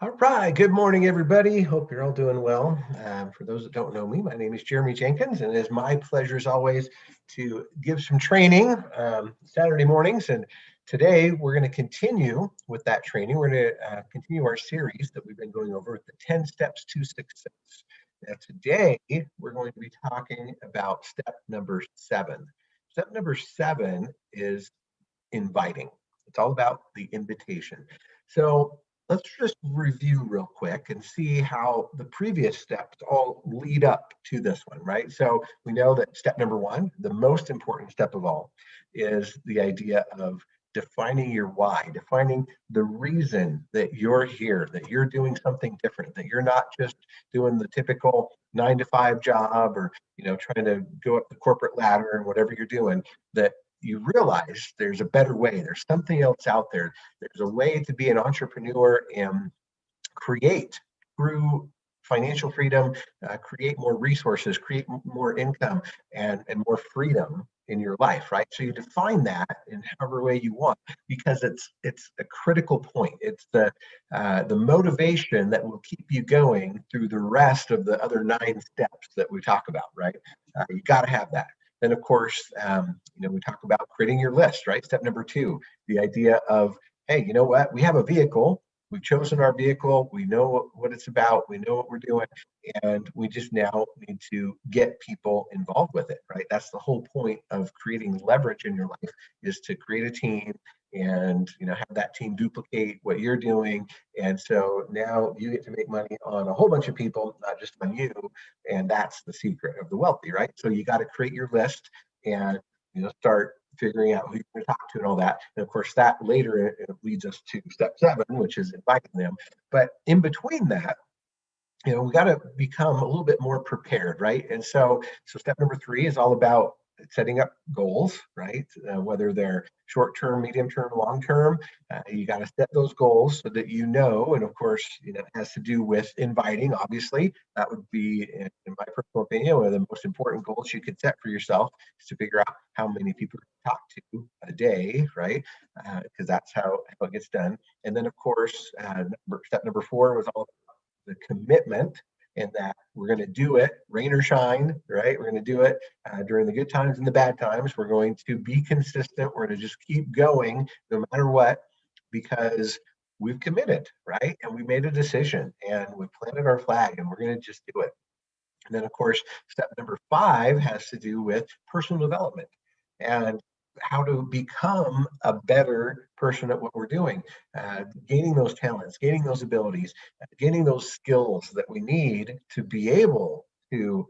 All right. Good morning, everybody. Hope you're all doing well. For those that don't know me, my name is Jeremy Jenkins, and it is my pleasure, as always, to give some training Saturday mornings. And today we're going to continue with that training. We're going to continue our series that we've been going over, the 10 Steps to Success. Now, today we're going to be talking about step number 7. Step number 7 is inviting. It's all about the invitation. So let's just review real quick and see how the previous steps all lead up to this one, right? So we know that step number 1, the most important step of all, is the idea of defining your why, defining the reason that you're here, that you're doing something different, that you're not just doing the typical 9 to 5 job or trying to go up the corporate ladder and whatever you're doing, that you realize there's a better way. There's something else out there. There's a way to be an entrepreneur and create through financial freedom, create more resources, create more income and more freedom in your life, right? So you define that in however way you want, because it's a critical point. It's the motivation that will keep you going through the rest of the other 9 steps that we talk about, right? You got to have that. Then, of course, we talk about creating your list, right? Step number 2, the idea of, hey, you know what? We have a vehicle. We've chosen our vehicle. We know what it's about. We know what we're doing. And we just now need to get people involved with it, right? That's the whole point of creating leverage in your life, is to create a team and have that team duplicate what you're doing. And so now you get to make money on a whole bunch of people, not just on you. And that's the secret of the wealthy, right? So you got to create your list and start figuring out who you're going to talk to and all that. And of course, that later it leads us to step 7, which is inviting them. But in between that, we got to become a little bit more prepared, right? And so step number 3 is all about setting up goals, right? Whether they're short term, medium term, long term, you got to set those goals so that and of course, it has to do with inviting. Obviously, that would be, in my personal opinion, one of the most important goals you could set for yourself, is to figure out how many people you talk to a day, right? Because that's how it gets done. And then, of course, step number 4 was all the commitment, and that we're going to do it rain or shine, right? We're going to do it during the good times and the bad times. We're going to be consistent. We're going to just keep going no matter what, because we've committed, right? And we made a decision and we planted our flag and we're going to just do it. And then, of course, step number 5 has to do with personal development and how to become a better person at what we're doing, gaining those talents, gaining those abilities, gaining those skills that we need to be able to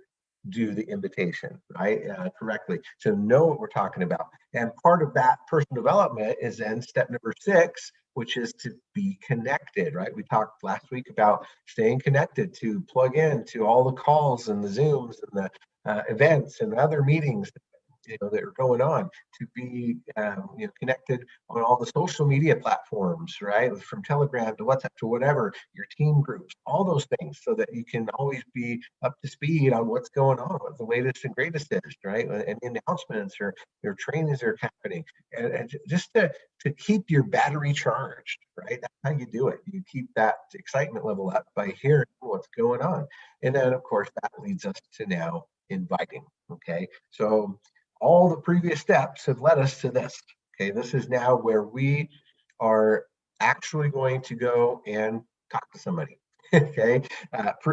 do the invitation, right? Correctly, to know what we're talking about. And part of that personal development is then step number 6, which is to be connected, right? We talked last week about staying connected, to plug in to all the calls and the Zooms and the events and other meetings that are going on, to be connected on all the social media platforms, right? From Telegram to WhatsApp to whatever, your team groups, all those things, so that you can always be up to speed on what's going on, what the latest and greatest is, right? And announcements or your trainings are happening, and just to keep your battery charged, right? That's how you do it. You keep that excitement level up by hearing what's going on. And then, of course, that leads us to now inviting. Okay. So all the previous steps have led us to this. Okay. This is now where we are actually going to go and talk to somebody. Okay.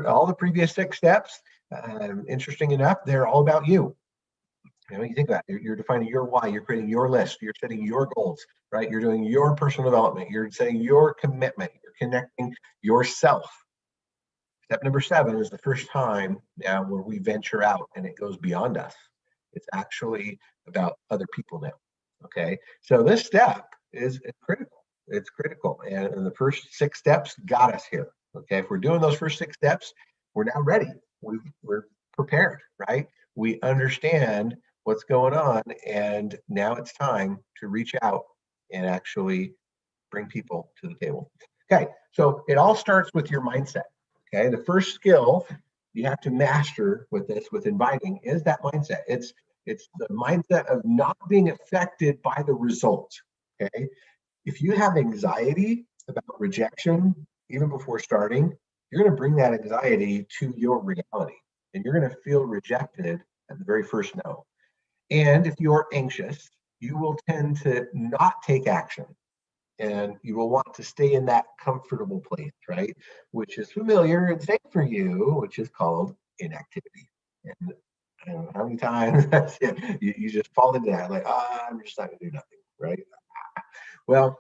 All the previous 6 steps, interesting enough, they're all about you. You think about it, you're defining your why, you're creating your list, you're setting your goals, right? You're doing your personal development, you're setting your commitment, you're connecting yourself. Step number 7 is the first time now where we venture out and it goes beyond us. It's actually about other people now. Okay. So this step is critical. It's critical. And the first 6 steps got us here. Okay. If we're doing those first 6 steps, we're now ready. We're prepared, right? We understand what's going on. And now it's time to reach out and actually bring people to the table. Okay. So it all starts with your mindset. Okay. The first skill you have to master with this, with inviting, is that mindset. It's the mindset of not being affected by the result. Okay. If you have anxiety about rejection, even before starting, you're going to bring that anxiety to your reality, and you're going to feel rejected at the very first no. And if you're anxious, you will tend to not take action, and you will want to stay in that comfortable place, right? Which is familiar and safe for you, which is called inactivity. And I don't know how many times that's it. You just fall into that, like, I'm just not going to do nothing, right? Well,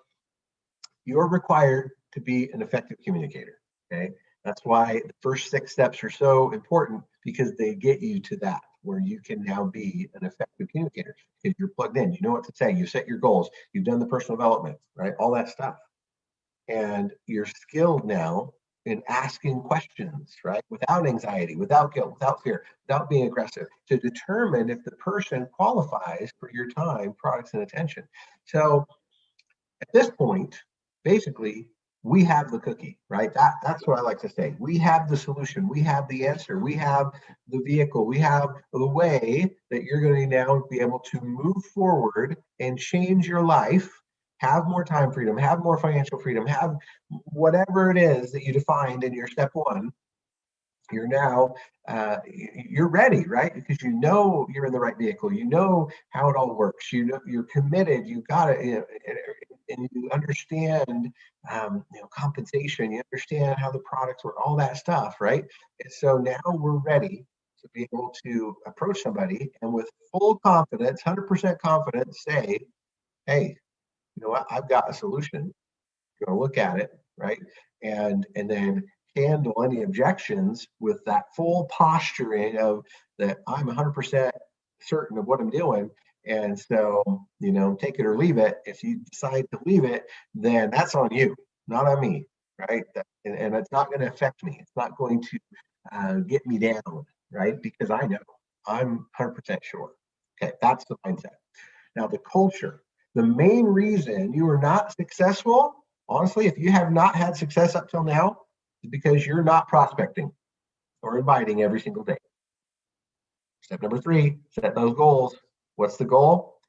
you're required to be an effective communicator. Okay. That's why the first 6 steps are so important, because they get you to that where you can now be an effective communicator. If you're plugged in, you know what to say, you set your goals, you've done the personal development, right? All that stuff. And you're skilled now in asking questions, right? Without anxiety, without guilt, without fear, without being aggressive, to determine if the person qualifies for your time, products, and attention. So at this point, basically, we have the cookie, right? That's what I like to say. We have the solution. We have the answer. We have the vehicle. We have the way that you're going to now be able to move forward and change your life, have more time freedom, have more financial freedom, have whatever it is that you defined in your step one. You're now you're ready, right? Because you know you're in the right vehicle, you know how it all works, you know you're committed, you got it, and you understand compensation, you understand how the products work, all that stuff, right? And so now we're ready to be able to approach somebody and with full confidence, 100% confidence, say, hey, you know what, I've got a solution. You're going to look at it, right? And then handle any objections with that full posturing of that I'm 100% certain of what I'm doing. And so, take it or leave it. If you decide to leave it, then that's on you, not on me, right? And it's not going to affect me. It's not going to get me down, right? Because I know I'm 100% sure. Okay, that's the mindset. Now, the culture, the main reason you are not successful, honestly, if you have not had success up till now, is because you're not prospecting or inviting every single day. Step number 3, set those goals. What's the goal?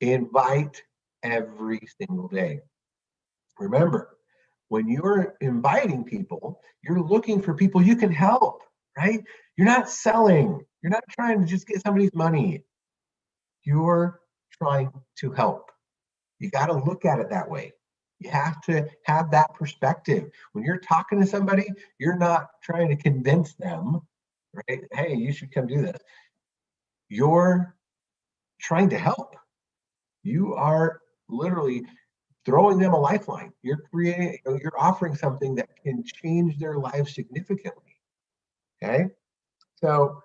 Invite every single day. Remember, when you're inviting people, you're looking for people you can help, right? You're not selling. You're not trying to just get somebody's money. You're trying to help. You got to look at it that way. You have to have that perspective. When you're talking to somebody, you're not trying to convince them, right? Hey, you should come do this. You're trying to help. You are literally throwing them a lifeline. You're offering something that can change their lives significantly. Okay. So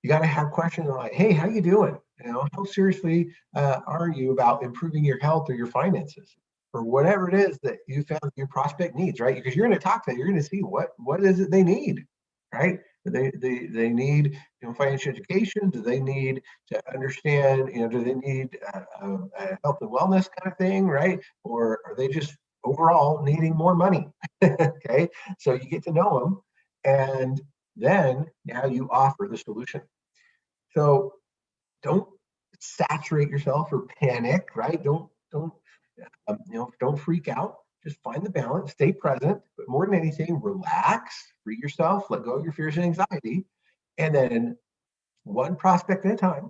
you got to have questions like, hey, how you doing? How seriously are you about improving your health or your finances or whatever it is that you found your prospect needs, right? Because you're going to talk to them, you're going to see what is it they need, right? They need financial education. Do they need to understand? Do they need a health and wellness kind of thing, right? Or are they just overall needing more money? Okay, so you get to know them, and then now you offer the solution. So don't saturate yourself or panic, right? Don't freak out. Just find the balance, stay present, but more than anything, relax, free yourself, let go of your fears and anxiety, and then one prospect at a time,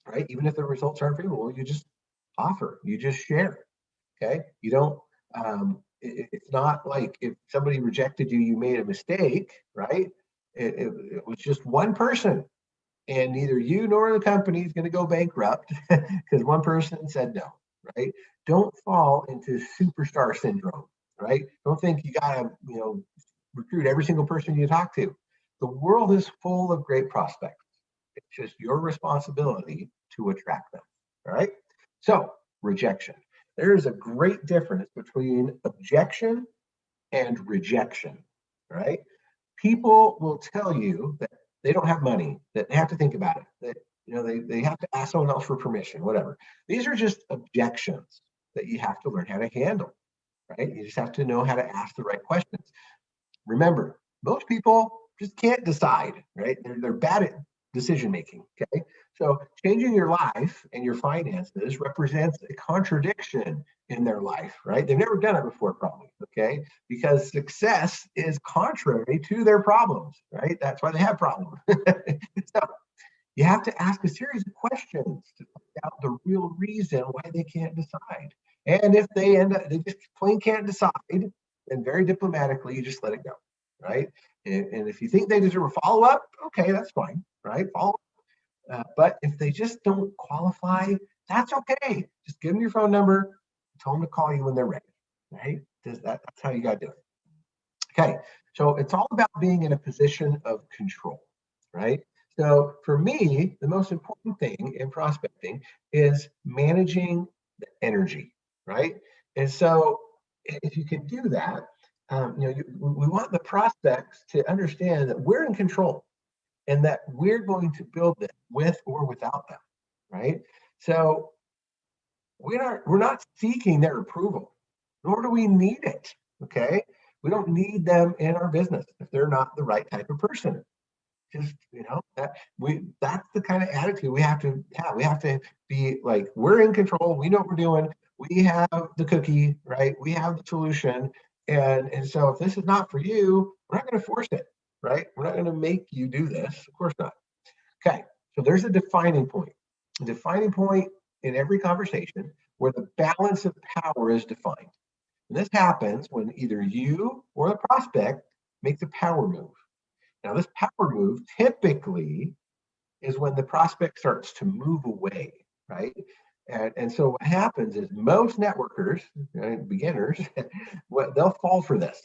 right? Even if the results aren't favorable, you just offer, you just share. Okay, you don't. It's not like if somebody rejected you, you made a mistake, right? It was just one person, and neither you nor the company is going to go bankrupt because one person said no, right? Don't fall into superstar syndrome, right? Don't think you got to, recruit every single person you talk to. The world is full of great prospects. It's just your responsibility to attract them, all right? So, rejection. There is a great difference between objection and rejection, right? People will tell you that they don't have money, that they have to think about it, that they have to ask someone else for permission, whatever. These are just objections that you have to learn how to handle, right? You just have to know how to ask the right questions. Remember, most people just can't decide, right? They're bad at decision making. Okay. So changing your life and your finances represents a contradiction in their life, right? They've never done it before, probably. Okay. Because success is contrary to their problems, right? That's why they have problems. So you have to ask a series of questions to find out the real reason why they can't decide. And if they end up, they just plain can't decide, then very diplomatically, you just let it go, right? And if you think they deserve a follow up, okay, that's fine, right? Follow up. But if they just don't qualify, that's okay. Just give them your phone number, tell them to call you when they're ready, right? That's how you got to do it. Okay, so it's all about being in a position of control, right? So for me, the most important thing in prospecting is managing the energy, right? And so if you can do that, we want the prospects to understand that we're in control and that we're going to build it with or without them, right? So we're not seeking their approval, nor do we need it. Okay. We don't need them in our business if they're not the right type of person. Just that's the kind of attitude we have to have. We have to be like, we're in control, we know what we're doing, we have the cookie, right? We have the solution. And so if this is not for you, we're not going to force it, right? We're not going to make you do this. Of course not. Okay, so there's a defining point. A defining point in every conversation where the balance of power is defined. And this happens when either you or the prospect make the power move. Now, this power move typically is when the prospect starts to move away, right? And so what happens is most networkers, right, beginners, they'll fall for this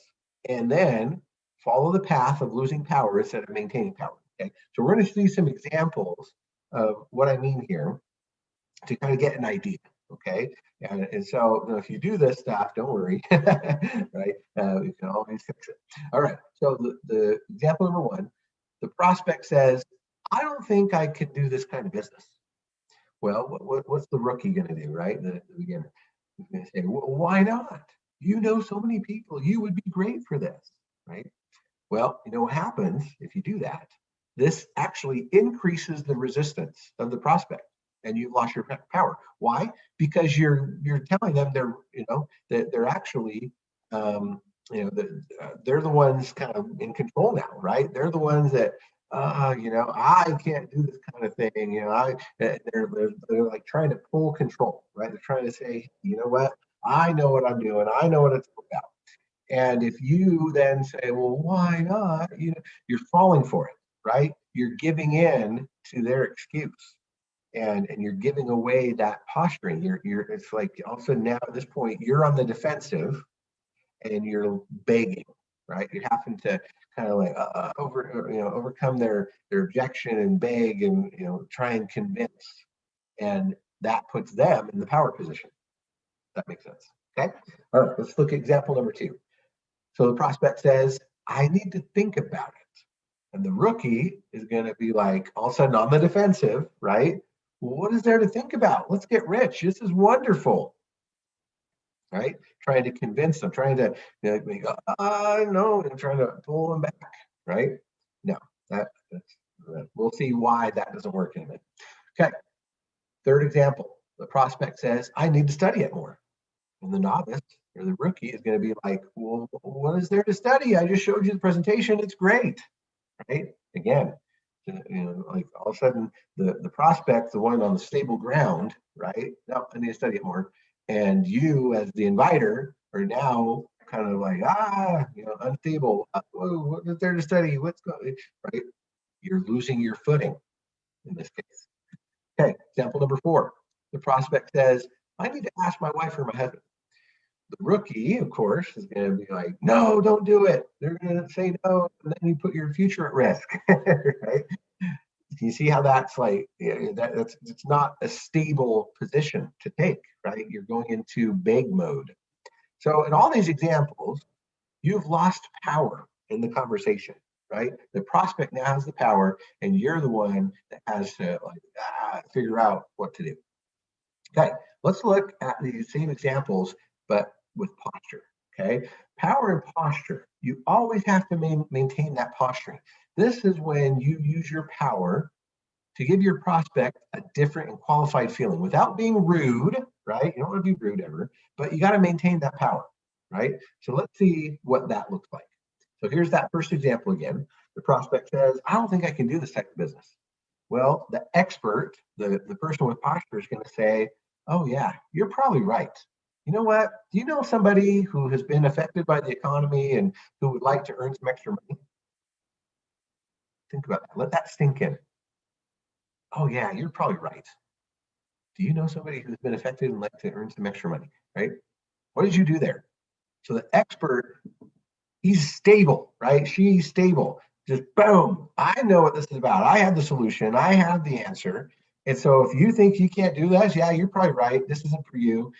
and then follow the path of losing power instead of maintaining power. Okay, so we're going to see some examples of what I mean here to kind of get an idea. Okay, and so if you do this stuff, don't worry, right? You can always fix it. All right. So the example number one, the prospect says, "I don't think I could do this kind of business." Well, what's the rookie going to do, right? The beginner is going to say, well, "Why not? You know so many people. You would be great for this, right?" Well, you know what happens if you do that? This actually increases the resistance of the prospect, and you've lost your power. Why? Because you're telling them that they're actually they're the ones kind of in control now, right? They're the ones that I can't do this kind of thing. They're like trying to pull control, right? They're trying to say, you know what? I know what I'm doing. I know what it's about. And if you then say, well, why not? You're falling for it, right? You're giving in to their excuse, and you're giving away that posturing. It's like all of a sudden now at this point you're on the defensive and you're begging, right? You're having to kind of like overcome their objection and beg and try and convince, and that puts them in the power position. That makes sense. Okay. All right. Let's look at example number two. So the prospect says, I need to think about it. And the rookie is going to be like, all of a sudden on the defensive, right? Well, what is there to think about? Let's get rich. This is wonderful, right? Trying to convince them, trying to, no, and trying to pull them back, right? No, we'll see why that doesn't work in a minute. Okay. Third example, the prospect says, I need to study it more. And the novice or the rookie is going to be like, well, what is there to study? I just showed you the presentation. It's great, right? Again, like all of a sudden the prospect, the one on the stable ground, right? No, I need to study it more. And you as the inviter are now kind of like, unstable. What is there to study? What's going, right? You're losing your footing in this case. Okay, example number four. The prospect says, I need to ask my wife or my husband. The rookie, of course, is going to be like, no, don't do it. They're going to say no, and then you put your future at risk, right? You see how that's like, it's not a stable position to take, right? You're going into beg mode. So in all these examples, you've lost power in the conversation, right? The prospect now has the power, and you're the one that has to figure out what to do. Okay, let's look at the same examples, but with posture. Okay, power and posture. You always have to maintain that posturing. This is when you use your power to give your prospect a different and qualified feeling without being rude, right? You don't want to be rude ever, but you got to maintain that power, right? So let's see what that looks like. So here's that first example again. The prospect says, I don't think I can do this type of business. Well, the expert, the person with posture is going to say, oh, yeah, you're probably right. You know what? Do you know somebody who has been affected by the economy and who would like to earn some extra money? Think about that. Let that sink in. Oh, yeah, you're probably right. Do you know somebody who's been affected and like to earn some extra money? Right? What did you do there? So the expert, he's stable, right? She's stable. Just boom. I know what this is about. I have the solution. I have the answer. And so if you think you can't do this, yeah, you're probably right. This isn't for you.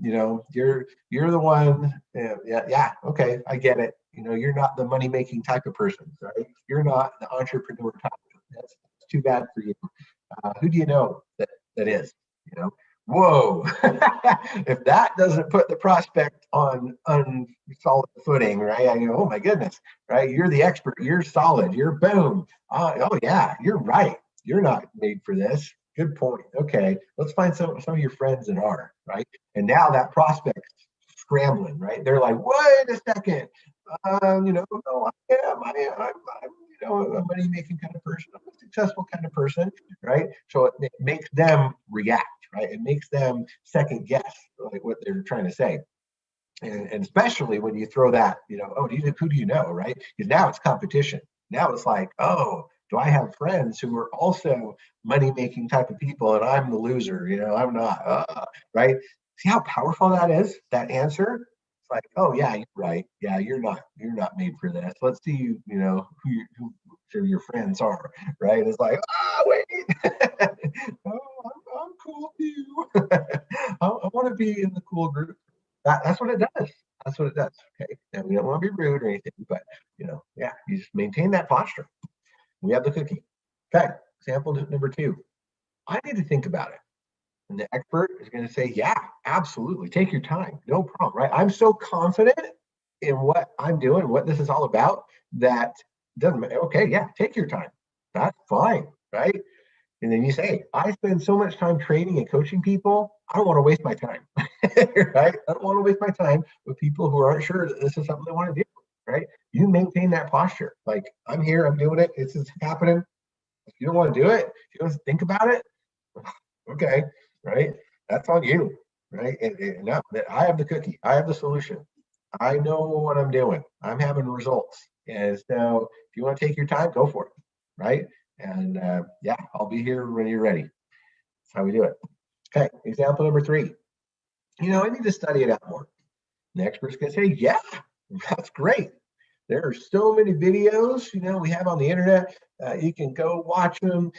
You're the one. Yeah. Okay, I get it. You're not the money making type of person, right? You're not the entrepreneur type. That's too bad for you. Who do you know that is? You know, whoa. If that doesn't put the prospect on solid footing, right? I go, oh my goodness, right? You're the expert. You're solid. You're boom. Oh yeah, you're right. You're not made for this. Good point. Okay, let's find some of your friends that are, right. And now that prospect's scrambling, right? They're like, wait a second. No, I'm a money making kind of person. I'm a successful kind of person, right? So it makes them react, right? It makes them second guess like what they're trying to say. And especially when you throw that, oh, who do you know, right? Because now it's competition. Now it's like, oh, do I have friends who are also money making type of people and I'm the loser, I'm not, right? See how powerful that is, that answer? It's like, oh yeah, you're right. Yeah, you're not made for this. Let's see, who your friends are, right? It's like, wait, oh, I'm cool too. I want to be in the cool group. That's what it does. That's what it does. Okay. And we don't want to be rude or anything, but yeah, you just maintain that posture. We have the cookie. Okay. Example number 2. I need to think about it. And the expert is going to say, yeah, absolutely. Take your time. No problem. Right. I'm so confident in what I'm doing, what this is all about, that doesn't matter. Okay. Yeah. Take your time. That's fine. Right. And then you say, I spend so much time training and coaching people, I don't want to waste my time. Right? I don't want to waste my time with people who aren't sure that this is something they want to do. Right? You maintain that posture. Like, I'm here, I'm doing it, this is happening. If you don't want to do it, if you don't think about it, okay, right? That's on you. Right? And no, I have the cookie, I have the solution. I know what I'm doing. I'm having results. And so if you want to take your time, go for it. Right? And yeah, I'll be here when you're ready. That's how we do it. Okay, example number 3. I need to study it out more. The expert's going to say, yeah, that's great. There are so many videos, we have on the internet. You can go watch them,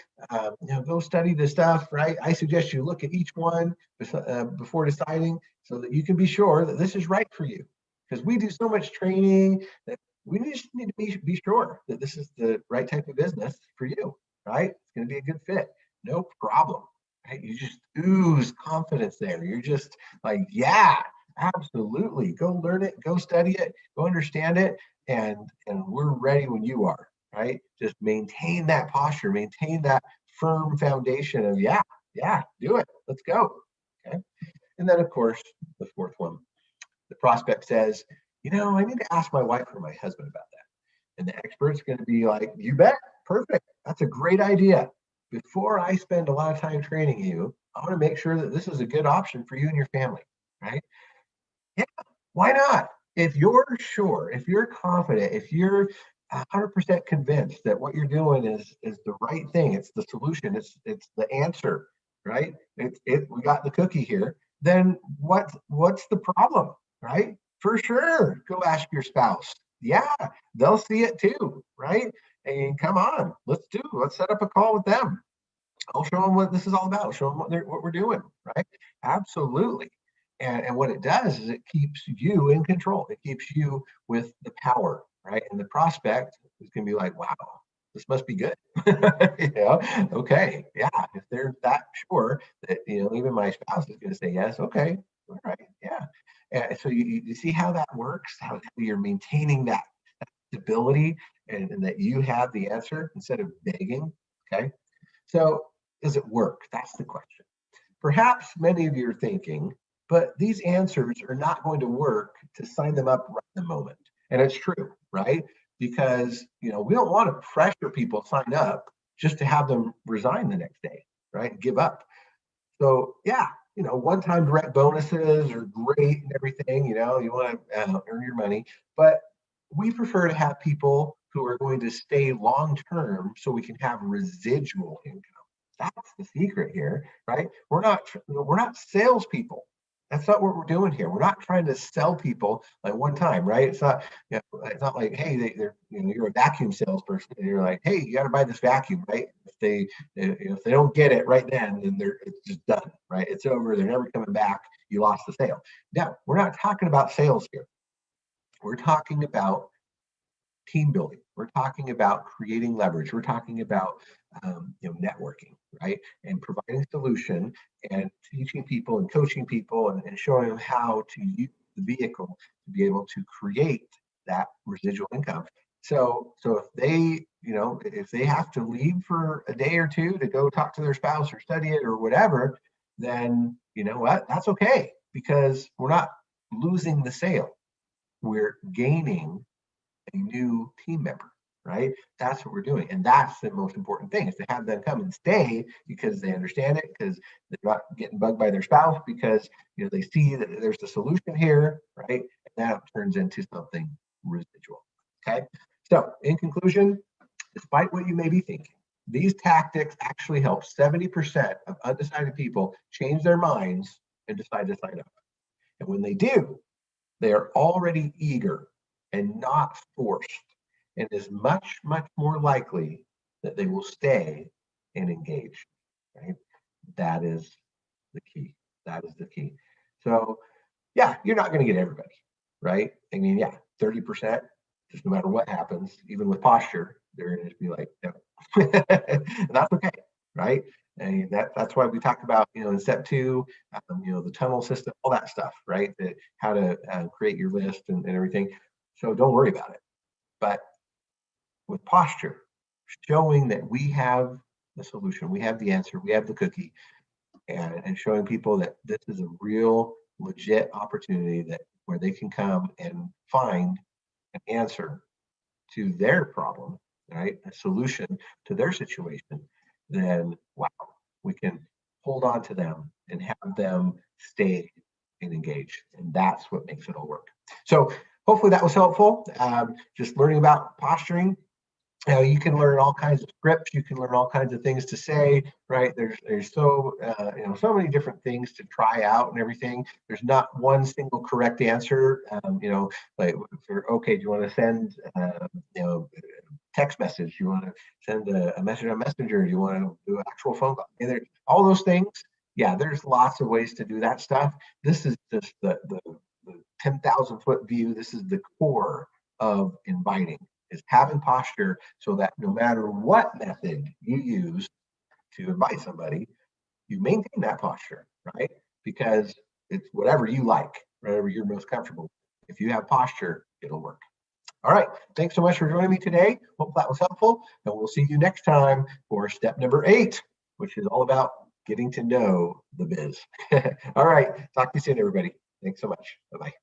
go study the stuff, right? I suggest you look at each one before deciding so that you can be sure that this is right for you. Because we do so much training that we just need to be sure that this is the right type of business for you, right? It's going to be a good fit. No problem. Right? You just ooze confidence there. You're just like, yeah, absolutely. Go learn it, go study it, go understand it, and we're ready when you are, right? Just maintain that posture, maintain that firm foundation of yeah, do it. Let's go. Okay. And then of course, the 4th one, the prospect says, I need to ask my wife or my husband about that. And the expert's going to be like, you bet, perfect. That's a great idea. Before I spend a lot of time training you, I want to make sure that this is a good option for you and your family, right? Yeah, why not? If you're sure, if you're confident, if you're 100% convinced that what you're doing is the right thing, it's the solution, it's the answer, right? We got the cookie here. Then what's the problem, right? For sure, go ask your spouse. Yeah, they'll see it too, right? And come on, let's set up a call with them. I'll show them what this is all about. Show them what we're doing, right? Absolutely. And what it does is it keeps you in control. It keeps you with the power, right? And the prospect is going to be like, wow, this must be good. Okay, yeah. If they're that sure that even my spouse is going to say yes, okay, all right, yeah. And so you see how that works, how you're maintaining that stability and that you have the answer instead of begging. Okay. So does it work? That's the question. Perhaps many of you are thinking, but these answers are not going to work to sign them up right in the moment. And it's true, right? Because we don't want to pressure people to sign up just to have them resign the next day, right? Give up. So yeah, one-time direct bonuses are great and everything. You want to earn your money, but we prefer to have people who are going to stay long term so we can have residual income. That's the secret here, right? We're not salespeople. That's not what we're doing here. We're not trying to sell people like one time, right? It's not like, hey, you're a vacuum salesperson and you're like, hey, you got to buy this vacuum, right? If they don't get it right then it's just done, right? It's over. They're never coming back. You lost the sale. No, we're not talking about sales here. We're talking about team building. We're talking about creating leverage. We're talking about networking, right? And providing solution and teaching people and coaching people and showing them how to use the vehicle to be able to create that residual income. So if they have to leave for a day or two to go talk to their spouse or study it or whatever, then you know what? That's okay, because we're not losing the sale. We're gaining a new team member, right? That's what we're doing. And that's the most important thing, is to have them come and stay because they understand it, because they're not getting bugged by their spouse, because they see that there's a solution here, right? And that turns into something residual. Okay. So in conclusion, despite what you may be thinking, these tactics actually help 70% of undecided people change their minds and decide to sign up. And when they do, they are already eager and not forced, and is much, much more likely that they will stay and engage, right? That is the key. That is the key. So, yeah, you're not going to get everybody, right? I mean, yeah, 30%, just no matter what happens, even with posture, they're going to be like, no. And that's okay, right? And that's why we talk about, in step 2, the tunnel system, all that stuff, right? How to create your list and everything. So don't worry about it. But with posture, showing that we have the solution, we have the answer, we have the cookie, and showing people that this is a real, legit opportunity where they can come and find an answer to their problem, right? A solution to their situation, then wow, we can hold on to them and have them stay and engage. And that's what makes it all work. So hopefully that was helpful. Just learning about posturing. You can learn all kinds of scripts. You can learn all kinds of things to say, right? There's so many different things to try out and everything. There's not one single correct answer. Like if you're okay, do you want to send text message? Do you want to send a message on Messenger? Do you want to do an actual phone call? And there's all those things. Yeah, there's lots of ways to do that stuff. This is just the 10,000-foot view. This is the core of inviting, is having posture, so that no matter what method you use to invite somebody, you maintain that posture, right? Because it's whatever you like, whatever you're most comfortable. If you have posture, it'll work. All right. Thanks so much for joining me today. Hope that was helpful. And we'll see you next time for step number 8, which is all about getting to know the biz. All right. Talk to you soon, everybody. Thanks so much. Bye-bye.